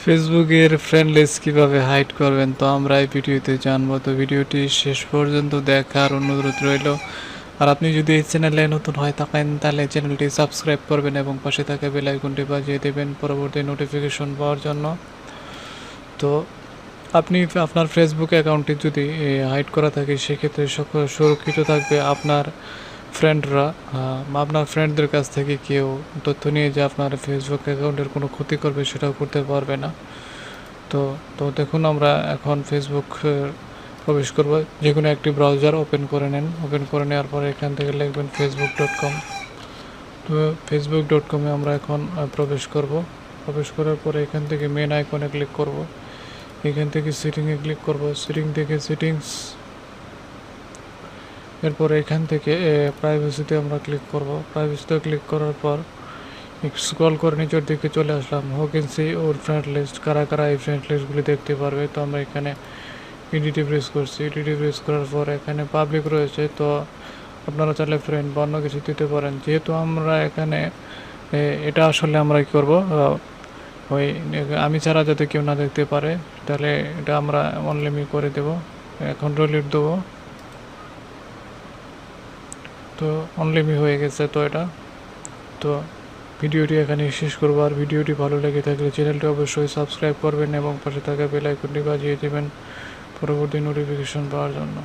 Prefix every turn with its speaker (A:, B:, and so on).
A: ফেসবুকের friend list কীভাবে hide করবেন তো আমরা এই ভিডিওতে জানবো। তো ভিডিওটি শেষ পর্যন্ত দেখার অনুরোধ রইল। আর আপনি যদি এই চ্যানেলে নতুন হয়ে থাকেন তাহলে চ্যানেলটি সাবস্ক্রাইব করবেন এবং পাশে থাকা বেল আইকনটি বাজিয়ে দেবেন পরবর্তী নোটিফিকেশন পাওয়ার জন্য। তো আপনি আপনার ফেসবুক অ্যাকাউন্টটি যদি হাইড করা থাকে সেক্ষেত্রে সুরক্ষিত থাকবে আপনার ফ্রেন্ডরা। আপনার ফ্রেন্ডদের কাছ থেকে কেউ তথ্য নিয়ে যে আপনার ফেসবুক অ্যাকাউন্টের কোনো ক্ষতি করবে সেটাও করতে পারবে না। তো তো দেখুন আমরা এখন ফেসবুক প্রবেশ করব। যে কোনো একটি ব্রাউজার ওপেন করে নেন। ওপেন করে নেওয়ার পরে এখান থেকে লিখবেন facebook.com। তো facebook.com-এ আমরা এখন প্রবেশ করব। প্রবেশ করার পরে এখান থেকে মেন আইকনে ক্লিক করব। এখান থেকে সেটিংয়ে ক্লিক করব। সেটিং থেকে সেটিংস, এরপর এখান থেকে প্রাইভেসিতে আমরা ক্লিক করব। প্রাইভেসিতে ক্লিক করার পর স্ক্রল করে নিচের দিকে চলে আসলাম। হু ক্যান সি ওর ফ্রেন্ড লিস্ট, কারা কারা এই ফ্রেন্ড লিস্টগুলি দেখতে পারবে। তো আমরা এখানে এডিটে প্রেস করছি। এডিটে প্রেস করার পর এখানে পাবলিক রয়েছে, তো আপনারা চাইলে ফ্রেন্ড বা অন্য কিছু দিতে পারেন। যেহেতু আমরা এখানে এটা আসলে আমরা কী করবো, ওই আমি ছাড়া যাতে কেউ না দেখতে পারে, তাহলে এটা আমরা অনলিমি করে দেব। এখন ডিলিট দেবো। তো অনলিমি হয়ে গেছে। তো এটা তো ভিডিওটি এখানে শেষ করবো। আর ভিডিওটি ভালো লেগে থাকলে চ্যানেলটি অবশ্যই সাবস্ক্রাইব করবেন এবং পাশে থাকা বেল আইকনটি বাজিয়ে দেবেন পরবর্তী নোটিফিকেশন পাওয়ার জন্য।